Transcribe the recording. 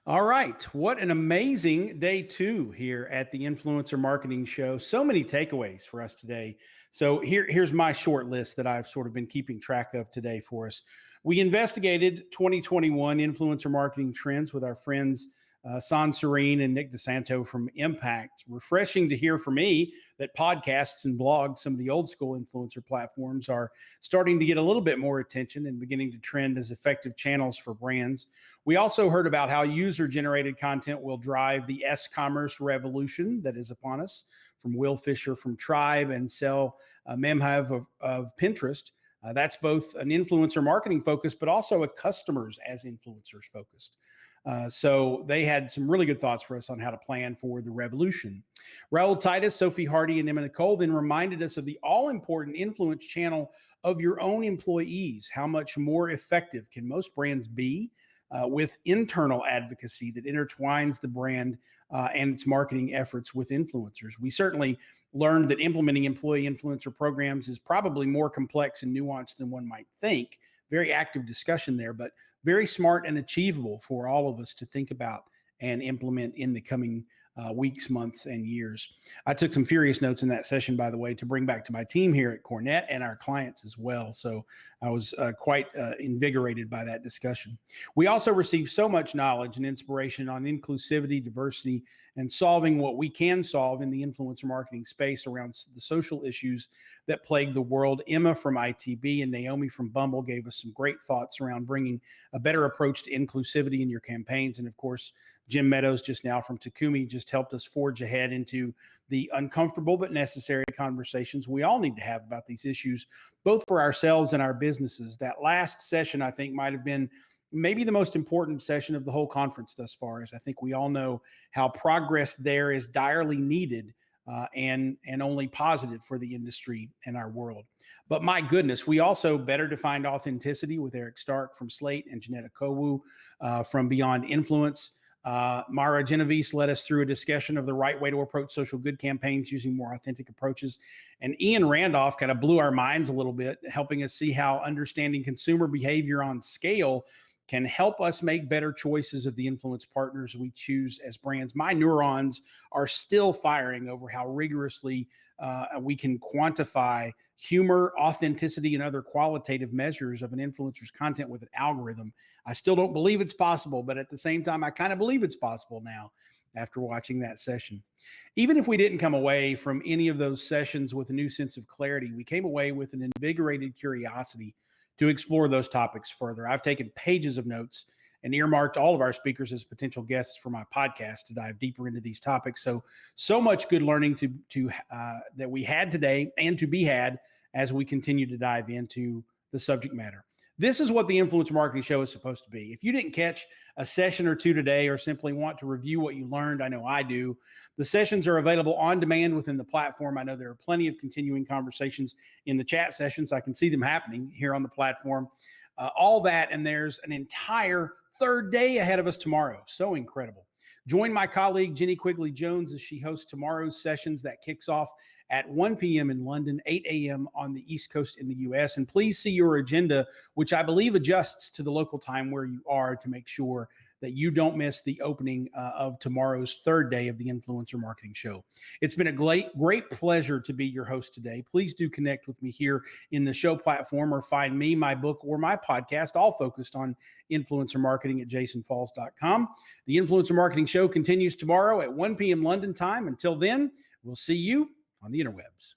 All right. What an amazing day two here at the Influencer Marketing Show. So many takeaways for us today. So here's my short list that I've sort of been keeping track of today for us. We investigated 2021 influencer marketing trends with our friends San Serene and Nick DeSanto from Impact. Refreshing to hear for me that podcasts and blogs, some of the old school influencer platforms, are starting to get a little bit more attention and beginning to trend as effective channels for brands. We also heard about how user-generated content will drive the S-commerce revolution that is upon us, from Will Fisher from Tribe and Sel Memhav of Pinterest. That's both an influencer marketing focus, but also a customers as influencers focused. So they had some really good thoughts for us on how to plan for the revolution. Raul Titus, Sophie Hardy, and Emma Nicole then reminded us of the all-important influence channel of your own employees. How much more effective can most brands be with internal advocacy that intertwines the brand and its marketing efforts with influencers? We certainly learned that implementing employee influencer programs is probably more complex and nuanced than one might think. Very active discussion there, but very smart and achievable for all of us to think about and implement in the coming weeks, months, and years. I took some furious notes in that session, by the way, to bring back to my team here at Cornet and our clients as well. So I was quite invigorated by that discussion. We also received so much knowledge and inspiration on inclusivity, diversity, and solving what we can solve in the influencer marketing space around the social issues that plague the world. Emma from ITB and Naomi from Bumble gave us some great thoughts around bringing a better approach to inclusivity in your campaigns. And of course, Jim Meadows just now from Takumi just helped us forge ahead into the uncomfortable but necessary conversations we all need to have about these issues, both for ourselves and our businesses. That last session, I think, might have been maybe the most important session of the whole conference thus far, as I think we all know how progress there is direly needed and only positive for the industry and our world. But my goodness, we also better defined authenticity with Eric Stark from Slate and Janetta Kowu from Beyond Influence. Mara Genovese led us through a discussion of the right way to approach social good campaigns using more authentic approaches. And Ian Randolph kind of blew our minds a little bit, helping us see how understanding consumer behavior on scale can help us make better choices of the influence partners we choose as brands. My neurons are still firing over how rigorously we can quantify humor, authenticity, and other qualitative measures of an influencer's content with an algorithm. I still don't believe it's possible, but at the same time, I kind of believe it's possible now after watching that session. Even if we didn't come away from any of those sessions with a new sense of clarity, we came away with an invigorated curiosity to explore those topics further. I've taken pages of notes and earmarked all of our speakers as potential guests for my podcast to dive deeper into these topics. So much good learning that we had today and to be had as we continue to dive into the subject matter. This is what the Influencer Marketing Show is supposed to be. If you didn't catch a session or two today or simply want to review what you learned, I know I do, the sessions are available on demand within the platform. I know there are plenty of continuing conversations in the chat sessions. I can see them happening here on the platform. All that, and there's an entire third day ahead of us tomorrow. So incredible. Join my colleague, Jenny Quigley-Jones, as she hosts tomorrow's sessions that kicks off at 1 p.m. in London, 8 a.m. on the East Coast in the U.S. And please see your agenda, which I believe adjusts to the local time where you are, to make sure that you don't miss the opening of tomorrow's third day of the Influencer Marketing Show. It's been a great pleasure to be your host today. Please do connect with me here in the show platform or find me, my book, or my podcast, all focused on influencer marketing at jasonfalls.com. The Influencer Marketing Show continues tomorrow at 1 p.m. London time. Until then, we'll see you on the interwebs.